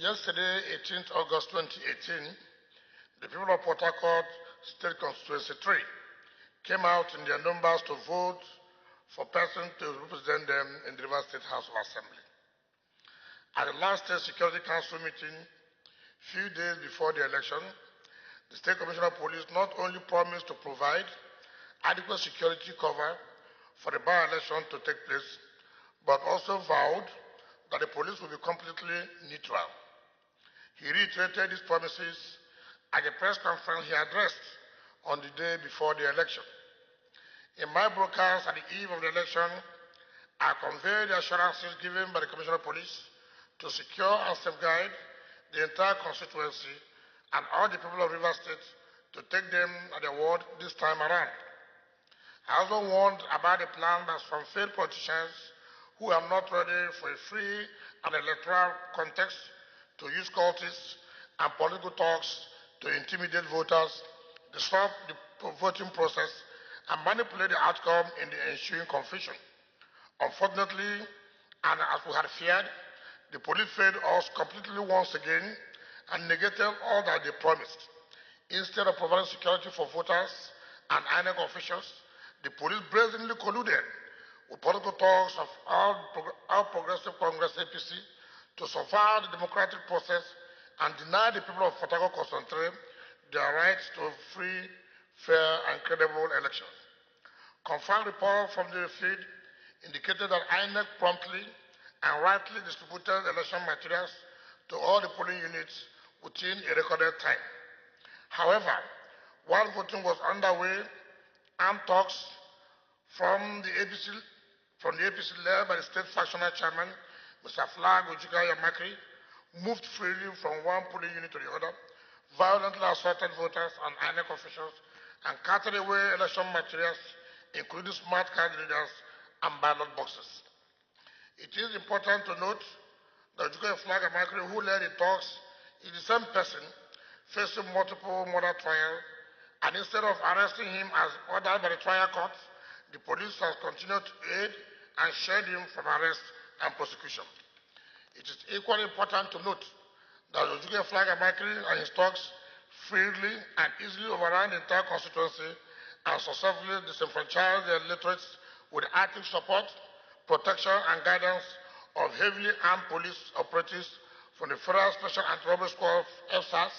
Yesterday, 18th August 2018, the people of Port Harcourt State Constituency 3 came out in their numbers to vote for person to represent them in the River State House of Assembly. At the last State Security Council meeting, few days before the election, the State Commissioner of Police not only promised to provide adequate security cover for the by-election to take place, but also vowed that the police will be completely neutral. He reiterated his promises at the press conference he addressed on the day before the election. In my broadcast at the eve of the election, I conveyed the assurances given by the Commissioner of Police to secure and safeguard the entire constituency and all the people of River State to take them at their word this time around. I also warned about the plan by some failed politicians who are not ready for a free and electoral context to use cultists and political talks to intimidate voters, disrupt the voting process, and manipulate the outcome in the ensuing confusion. Unfortunately, and as we had feared, the police failed us completely once again and negated all that they promised. Instead of providing security for voters and INEC officials, the police brazenly colluded with political talks of our Progressive Congress APC to survive the democratic process and deny the people of Port Harcourt Concentrate their rights to free, fair, and credible elections. Confirmed report from the field indicated that INEC promptly and rightly distributed election materials to all the polling units within a recorded time. However, while voting was underway, armed talks from the APC led by the state factional chairman, Mr. Flag Yamakri, moved freely from one polling unit to the other, violently assaulted voters and INEC officials, and carted away election materials, including smart card readers and ballot boxes. It is important to note that Flag Yamakri, who led the talks, is the same person facing multiple murder trials, and instead of arresting him as ordered by the trial court, the police has continued to aid and shield him from arrest and prosecution. It is equally important to note that Flag Yamakri and his talks freely and easily overran the entire constituency and successfully disenfranchised the electorates with active support, protection, and guidance of heavily armed police operatives from the Federal Special Anti-Robbery Squad (FSAS)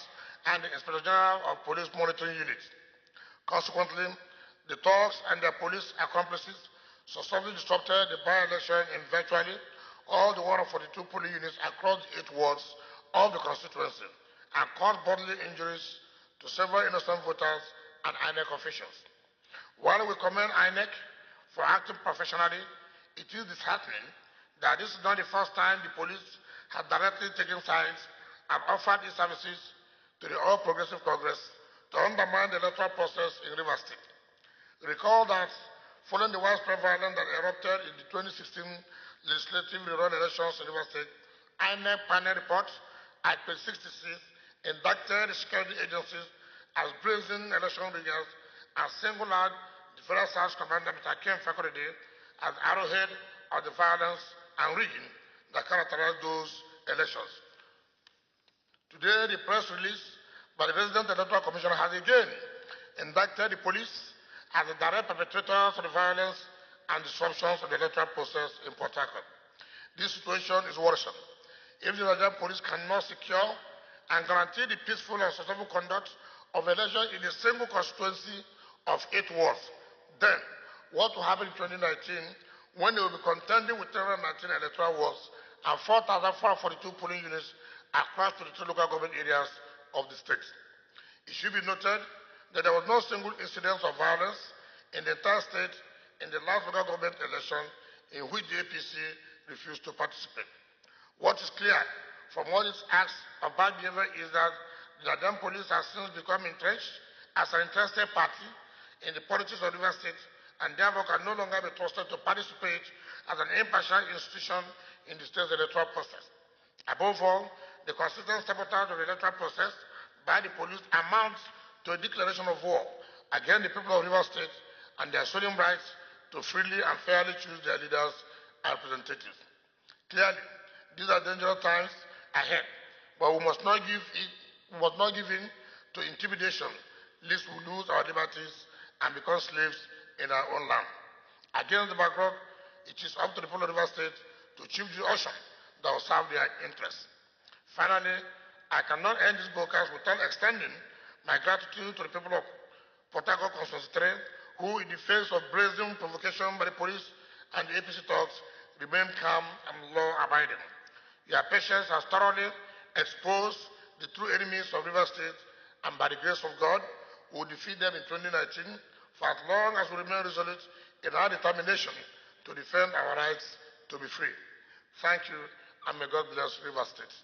and the Inspector General of Police Monitoring Unit. Consequently, the talks and their police accomplices successfully disrupted the by-election in virtually all the 142 polling units across the 8 wards of the constituency and caused bodily injuries to several innocent voters and INEC officials. While we commend INEC for acting professionally, it is disheartening that this is not the first time the police have directly taken sides and offered its services to the All Progressive Congress to undermine the electoral process in River State. Recall that following the widespread violence that erupted in the 2016 legislative rerun elections in River State, INEC panel report at page 66 indicted the security agencies as brazen election riggers and singled out the Federal SARS Commander Mr. Ken Fakorede as arrowhead of the violence and rigging that characterized those elections. Today, the press release by the Resident Electoral Commissioner has again indicted the police as the direct perpetrators of the violence and disruptions of the electoral process in Port Harcourt. This situation is worrisome. If the Nigerian police cannot secure and guarantee the peaceful and successful conduct of elections in a single constituency of 8 wards, then what will happen in 2019 when they will be contending with 319 electoral wards and 4,442 polling units across 22 local government areas of the state? It should be noted that there was no single incident of violence in the entire state in the last local government election in which the APC refused to participate. What is clear from all these acts of bad behavior is that the Nigerian police has since become entrenched as an interested party in the politics of River State and therefore can no longer be trusted to participate as an impartial institution in the state's electoral process. Above all, the consistent sabotage of the electoral process by the police amounts to a declaration of war against the people of River State and their solemn rights to freely and fairly choose their leaders and representatives. Clearly, these are dangerous times ahead, But we must not give in to intimidation, lest we lose our liberties and become slaves in our own land. Against the backdrop, it is up to the people of Rivers State to choose the option that will serve their interests. Finally, I cannot end this broadcast without extending my gratitude to the people of Port Harcourt Constituency 3, who, in the face of brazen provocation by the police and the APC thugs, remain calm and law-abiding. Your patience has thoroughly exposed the true enemies of Rivers State, and by the grace of God, we will defeat them in 2019 for as long as we remain resolute in our determination to defend our rights to be free. Thank you, and may God bless Rivers State.